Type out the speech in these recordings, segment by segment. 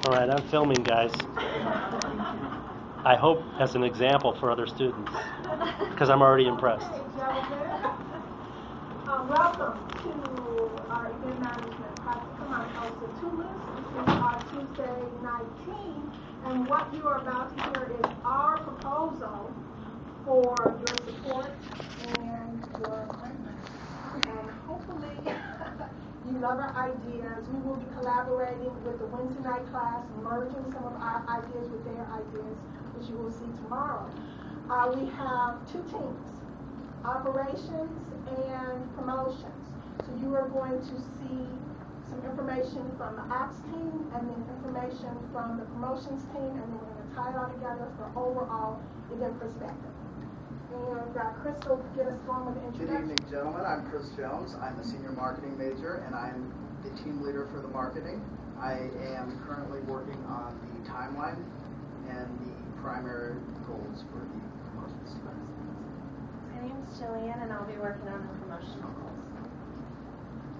All right, I'm filming, guys. I hope as an example for other students, because I'm already impressed. Welcome to our event management practicum. I'm Elsa Toulouse. This is our Tuesday night team, and what you are about to hear is our proposal for your support and your appointment. And hopefully you love our ideas. We will be collaborating with the Wednesday night class, merging some of our ideas with their ideas, which you will see tomorrow. We have two teams, operations and promotions. So you are going to see some information from the ops team and then information from the promotions team, and then we're going to tie it all together for overall event perspective. And Chris will get us going with the introduction. Good evening, gentlemen. I'm Chris Jones. I'm a senior marketing major, and I'm the team leader for the marketing. I am currently working on the timeline and the primary goals for the promotions team. My name is Jillian, and I'll be working on the promotional goals.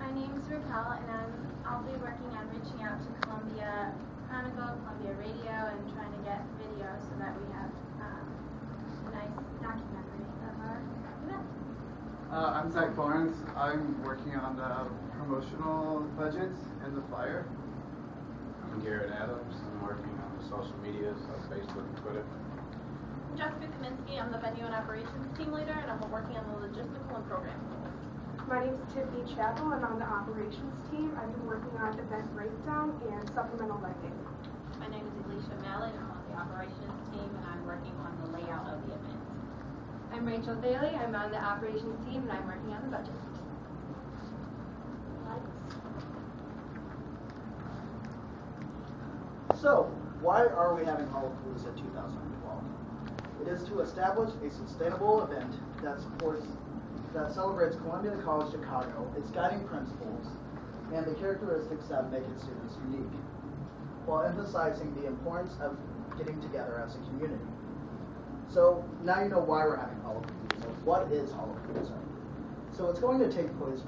My name is Raquel, and I'll be working on reaching out to Columbia Chronicle, Columbia Radio, and trying to get video so that we have a nice documentary of our event. I'm Zach Barnes. I'm working on the promotional budgets and the flyer. I'm Garrett Adams. I'm working on the social media, so Facebook and Twitter. I'm Jessica Kaminsky. I'm the venue and operations team leader, and I'm working on the logistical and program goals. My name is Tiffany Chappell, and I'm on the operations team. I've been working on event breakdown and supplemental lighting. My name is Alicia Mallett. I'm on the operations team, and I'm working on the layout of the event. I'm Rachel Bailey. I'm on the operations team, and I'm working on the budget. So, why are we having Hallapalooza 2012? It is to establish a sustainable event that celebrates Columbia College Chicago, its guiding principles, and the characteristics that make its students unique, while emphasizing the importance of getting together as a community. So now you know why we're having Hallapalooza. What is Hallapalooza? So it's going to take place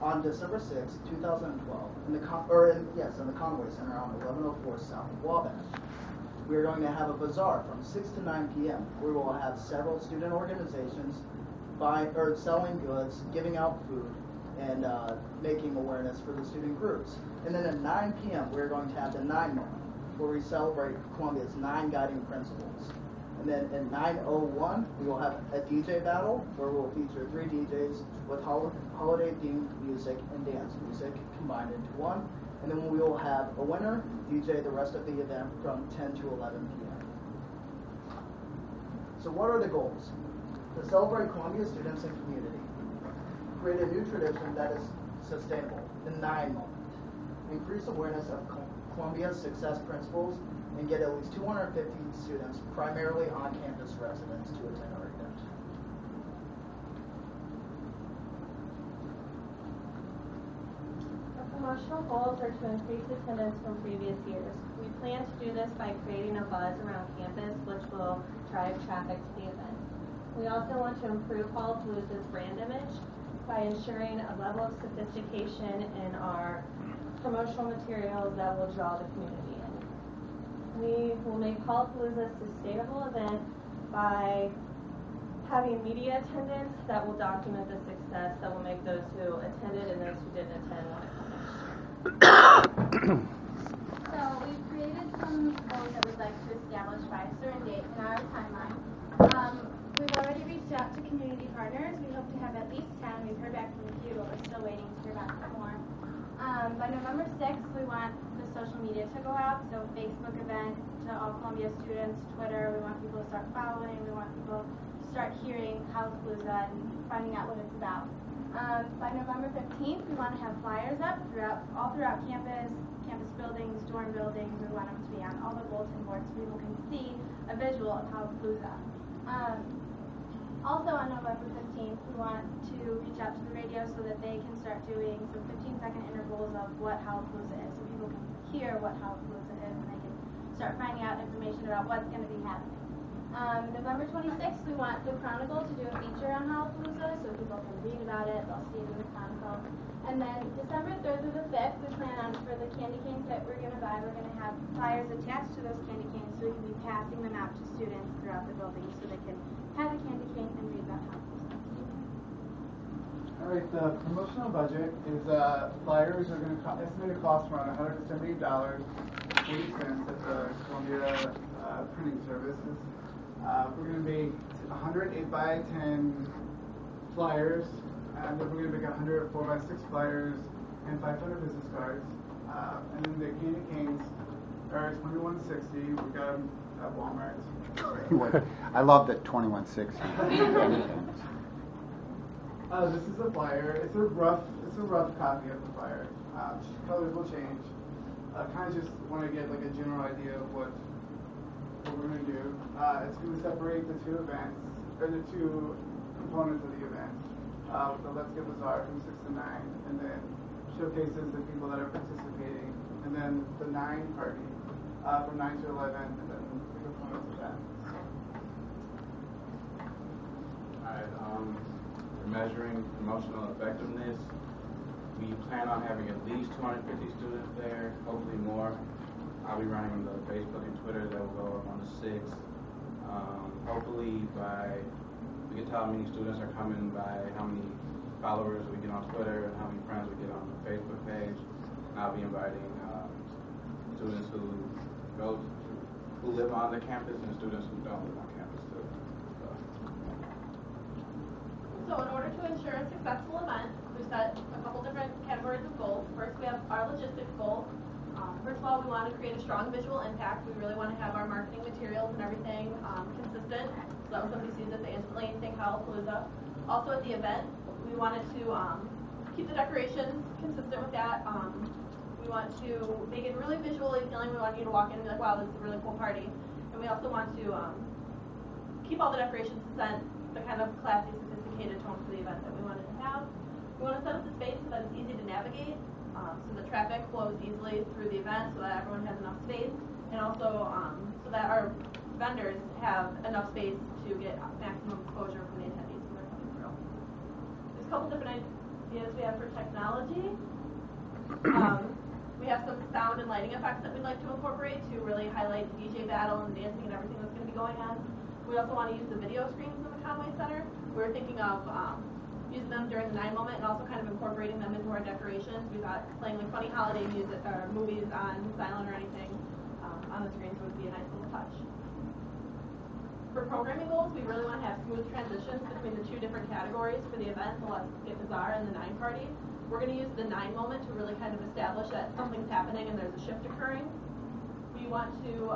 on December 6th, 2012, in the Conway Center on 1104 South of Wabash. We are going to have a bazaar from 6 to 9 p.m. where we will have several student organizations selling goods, giving out food, and making awareness for the student groups. And then at 9 p.m. we're going to have the 9 moment, where we celebrate Columbia's 9 guiding principles. And then at 9:01 we will have a DJ battle where we will feature 3 DJs with holiday-themed music and dance music combined into one. And then we will have a winner DJ the rest of the event from 10 to 11 p.m. So what are the goals? To celebrate Columbia students and community, create a new tradition that is sustainable, the 9 moment, increase awareness of Columbia's success principles, and get at least 250 students, primarily on-campus residents, to attend our event. Our promotional goals are to increase attendance from previous years. We plan to do this by creating a buzz around campus, which will drive traffic to the event. We also want to improve Hallapalooza's brand image by ensuring a level of sophistication in our promotional materials that will draw the community in. We will make Hallapalooza a sustainable event by having media attendance that will document the success that will make those who attended and those who didn't attend want to come next year. So we've created some goals that we'd like to establish by a certain date in our timeline. We've already reached out to community partners. We hope to have at least 10. We've heard back from a few, but we're still waiting to hear back from more. By November 6th, we want the social media to go out, so Facebook event to all Columbia students, Twitter. We want people to start following. We want people to start hearing Hallapalooza and finding out what it's about. By November 15th, we want to have flyers up all throughout campus buildings, dorm buildings. We want them to be on all the bulletin boards so people can see a visual of Hallapalooza. Also on November 15th, we want to reach out to the radio so that they can start doing some 15-second intervals of what Hallapalooza is, so people can hear what Hallapalooza is and they can start finding out information about what's going to be happening. November 26th, we want the Chronicle to do a feature on Hallapalooza so people can read about it, they'll see it in the Chronicle. And then December 3rd through the 5th, we plan on, for the candy canes that we're going to buy by, we're going to have flyers attached to those candy canes so we can be passing them out to students throughout the building so they can have a candy cane and read about how cool stuff is. Alright, the promotional budget is flyers are going to estimated cost around $178.80 at the Columbia printing services. We're going to make 100 8x10 flyers, and then we're going to make 100 4x6 flyers and 500 business cards. And then the candy canes are $21.60. We got them at Walmart. I love the 2160. This is a flyer. It's a rough copy of the flyer. Colors will change. Kind of just want to get like a general idea of what we're going to do. It's going to separate the two events, or the two components of the event. The Let's Get Bazaar from 6 to 9, and then showcases the people that are participating, and then the 9 party from 9 to 11, and then the components of that. Alright, for measuring promotional effectiveness, we plan on having at least 250 students there, hopefully more. I'll be running on the Facebook and Twitter that will go up on the 6th. Hopefully we can tell how many students are coming by how many followers we get on Twitter and how many friends we get on the Facebook page. And I'll be inviting students who live on the campus and students who don't live on campus too. So in order to ensure a successful event, we set a couple different categories of goals. First, we have our logistics goal. First of all, we want to create a strong visual impact. We really want to have our marketing materials and everything consistent, so that when somebody sees it, they instantly think Hallapalooza. Also at the event, we wanted to keep the decorations consistent with that. We want to make it really visually appealing. We want you to walk in and be like, wow, this is a really cool party. And we also want to keep all the decorations to set the kind of classy, sophisticated tone for the event that we wanted to have. We want to set up the space so that it's easy to navigate, so the traffic flows easily through the event so that everyone has enough space, and also so that our vendors have enough space to get maximum exposure from the attendees when they're coming through. There's a couple different ideas we have for technology. We have some sound and lighting effects that we'd like to incorporate to really highlight the DJ battle and dancing and everything that's going to be going on. We also want to use the video screens in the Conway Center. We're thinking of using them during the 9 moment and also kind of incorporating them into our decorations. We thought playing like funny holiday music or movies on silent or anything on the screens would be a nice little touch. For programming goals, we really want to have smooth transitions between the 2 different categories for the event, the Let's Get Bazaar and the 9 party. We're going to use the 9 moment to really kind of establish that something's happening and there's a shift occurring. We want to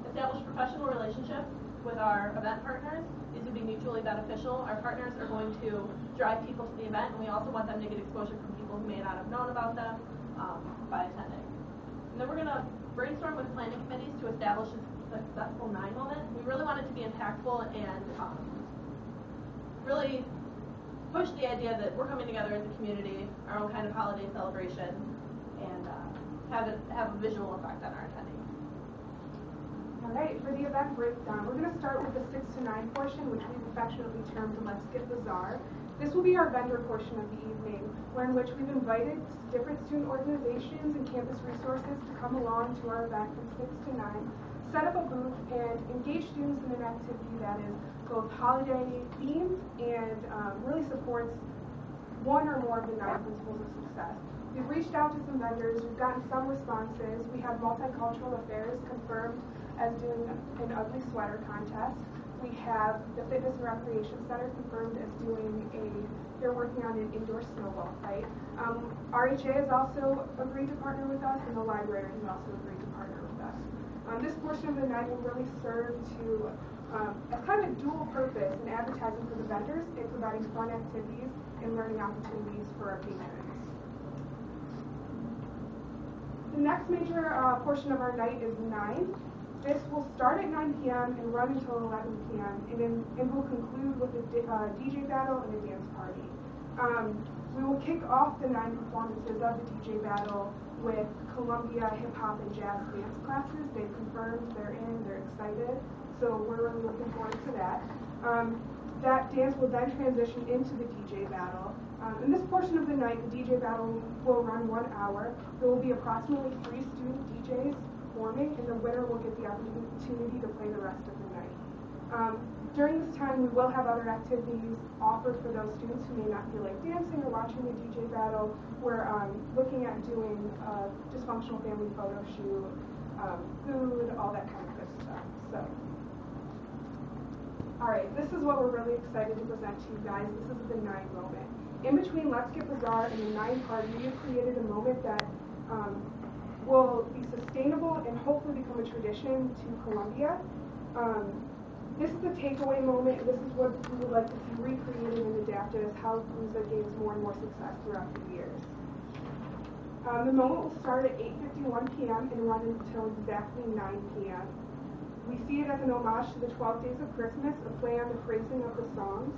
establish professional relationships with our event partners. These would be mutually beneficial. Our partners are going to drive people to the event, and we also want them to get exposure from people who may not have known about them by attending. And then we're going to brainstorm with planning committees to establish a successful 9 moment. We really want it to be impactful and really push the idea that we're coming together as a community, our own kind of holiday celebration, and have a visual effect on our attendees. Alright, for the event breakdown, we're going to start with the 6 to 9 portion, which we've affectionately termed Let's Get Bazaar. This will be our vendor portion of the evening, in which we've invited different student organizations and campus resources to come along to our event from 6 to 9, set up a booth, and engage students in an activity that is both holiday themed and really supports one or more of the 9 principles of success. We've reached out to some vendors, we've gotten some responses. We have Multicultural Affairs confirmed as doing an ugly sweater contest. We have the Fitness and Recreation Center confirmed as they're working on an indoor snowball fight. RHA has also agreed to partner with us, and the library has also agreed to partner with us. This portion of the night will really serve to as kind of a dual purpose in advertising for the vendors and providing fun activities and learning opportunities for our patrons. The next major portion of our night is 9. This will start at 9 p.m. and run until 11 p.m. and will conclude with a DJ battle and a dance party. We will kick off the 9 performances of the DJ battle with Columbia hip hop and jazz dance classes. They've confirmed they're in, they're excited, so we're really looking forward to that. That dance will then transition into the DJ battle. In this portion of the night, the DJ battle will run 1 hour. There will be approximately 3 student DJs performing, and the winner will get the opportunity to play the rest of the night. During this time, we will have other activities offered for those students who may not feel like dancing or watching the DJ battle. We're looking at doing a dysfunctional family photo shoot, food, all that kind of good stuff. So, all right, this is what we're really excited to present to you guys. This is the 9 moment. In between Let's Get Bizarre and the 9 part, we have created a moment that will be sustainable and hopefully become a tradition to Columbia. This is the takeaway moment. This is what we would like to see recreated and adapted as how Palooza gains more and more success throughout the years. The moment will start at 8:51 p.m. and run until exactly 9 p.m. We see it as an homage to the 12 Days of Christmas, a play on the phrasing of the songs.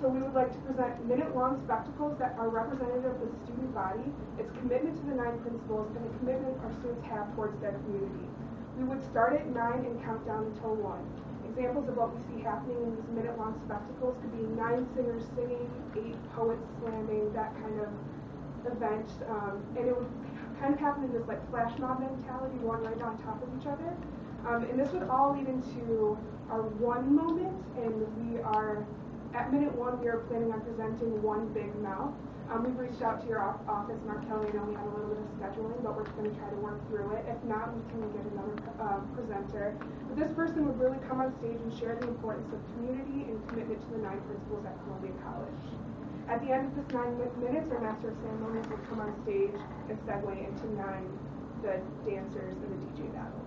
So we would like to present minute-long spectacles that are representative of the student body, its commitment to the 9 principles, and the commitment our students have towards their community. We would start at 9 and count down until 1. Examples of what we see happening in these minute-long spectacles could be 9 singers singing, 8 poets slamming, that kind of event. And it would kind of happen in this like flash mob mentality, one right on top of each other. And this would all lead into our 1 moment, and we are, at minute 1, we are planning on presenting 1 big mouth. We've reached out to your office, Mark Kelly. I know we have a little bit of scheduling, but we're going to try to work through it. If not, we can get another presenter. But this person would really come on stage and share the importance of community and commitment to the 9 principles at Columbia College. At the end of this 9 minutes, our Master of Ceremonies will come on stage and segue into 9, the dancers and the DJ battle.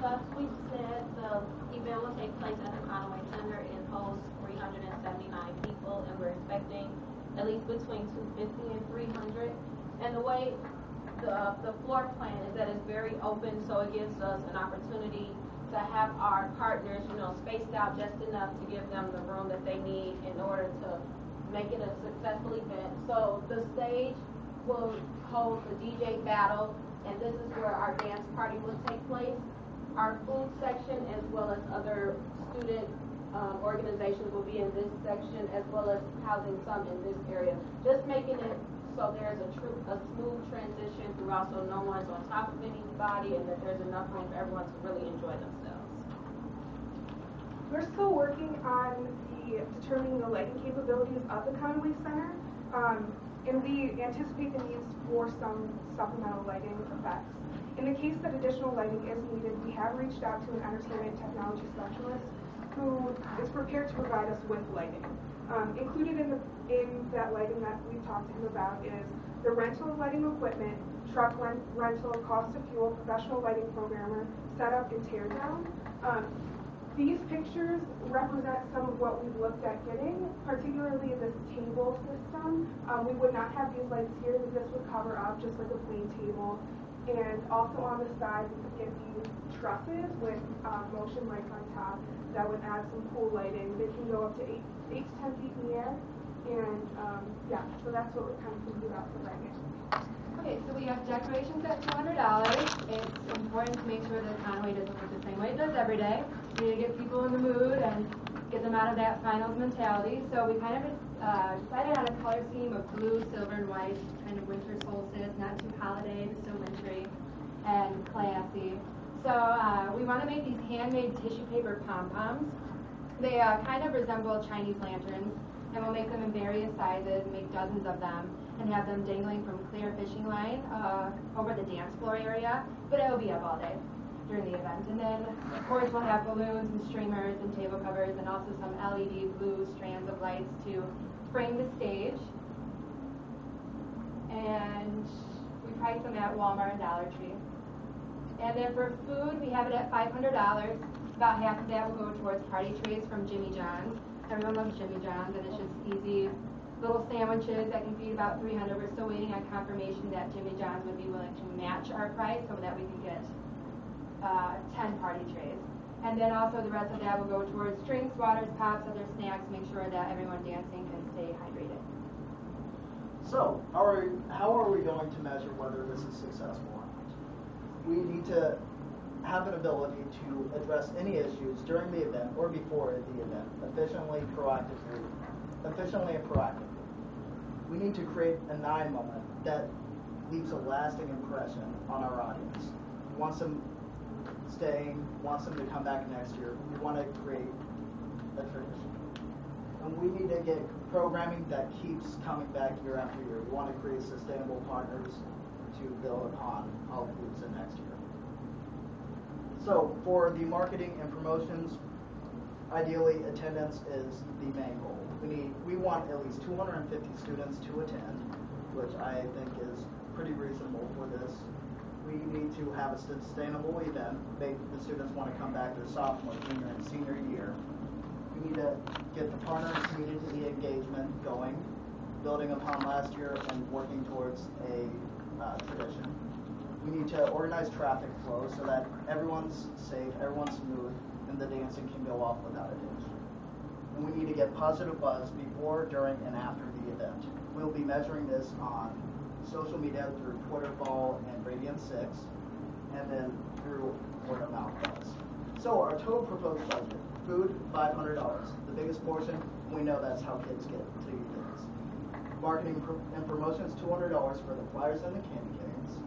So as we said, the event will take place at the Conway Center and host 379 people, and we're expecting at least between 250 and 300. And the way the floor plan is that it's very open, so it gives us an opportunity to have our partners, spaced out just enough to give them the room that they need in order to make it a successful event. So the stage will hold the DJ battle, and this is where our dance party will take place. Our food section, as well as other student organizations, will be in this section, as well as housing some in this area. Just making it so there's a smooth transition throughout, so no one's on top of anybody, and that there's enough room for everyone to really enjoy themselves. We're still working on determining the lighting capabilities of the Conway Center, and we anticipate the needs for some supplemental lighting effects. In the case that additional lighting is needed, we have reached out to an entertainment technology specialist who is prepared to provide us with lighting. Included in that lighting that we've talked to him about is the rental of lighting equipment, truck rental, cost of fuel, professional lighting programmer, setup, and tear down. These pictures represent some of what we've looked at getting, particularly this table system. We would not have these lights here, but this would cover up just like a plain table. And also on the side, we could get these trusses with motion lights on top that would add some cool lighting. They can go up to 8 to 10 feet in the air. And yeah, so that's what we're kind of thinking about for right now. Okay, so we have decorations at $200. It's important to make sure that Conway doesn't look the same way it does every day. We need to get people in the mood and get them out of that finals mentality. So we kind of decided on a color scheme of blue, silver, and white, kind of winter solstice, not too holiday, but still wintry and classy. So we want to make these handmade tissue paper pom-poms. They kind of resemble Chinese lanterns, and we'll make them in various sizes, make dozens of them, and have them dangling from clear fishing line over the dance floor area, but it'll be up all day during the event. And then, of course, we'll have balloons and streamers and table covers and also some LED blue strands of lights to frame the stage. And we price them at Walmart and Dollar Tree. And then for food, we have it at $500. About half of that will go towards party trays from Jimmy John's. Everyone loves Jimmy John's, and it's just easy little sandwiches that can feed about 300. We're still waiting on confirmation that Jimmy John's would be willing to match our price so that we can get 10 party trays. And then also the rest of that will go towards drinks, waters, pops, other snacks, make sure that everyone dancing can stay hydrated. So, how are we going to measure whether this is successful or not? We need to have an ability to address any issues during the event or before the event efficiently and proactively. We need to create a 9 moment that leaves a lasting impression on our audience. Wants them staying, wants them to come back next year. We want to create a tradition. And we need to get programming that keeps coming back year after year. We want to create sustainable partners to build upon Hallapalooza next year. So for the marketing and promotions, ideally attendance is the main goal. We want at least 250 students to attend, which I think is pretty reasonable for this. We need to have a sustainable event, make the students want to come back their sophomore, junior, and senior year. We need to get the partner and community engagement going, building upon last year and working towards a tradition. We need to organize traffic flow so that everyone's safe, everyone's smooth, and the dancing can go off without a hitch. And we need to get positive buzz before, during, and after the event. We'll be measuring this on social media through Twitter Ball and Radiant 6, and then through word of mouth buzz. So our total proposed budget: food, $500, the biggest portion. We know that's how kids get to things. Marketing and promotions, $200 for the flyers and the candy canes.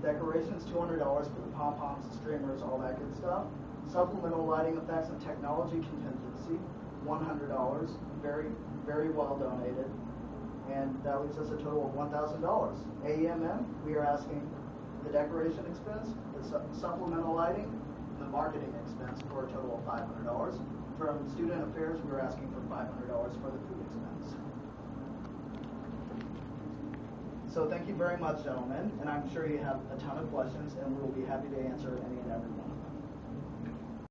Decorations, $200 for the pom-poms, streamers, all that good stuff. Supplemental lighting effects and technology contingency, $100, very, very well donated. And that leaves us a total of $1,000. AEMM, we are asking the decoration expense, the supplemental lighting, and the marketing expense for a total of $500. From student affairs, we are asking for $500 for the food expense. So thank you very much, gentlemen, and I'm sure you have a ton of questions, and we will be happy to answer any and every one.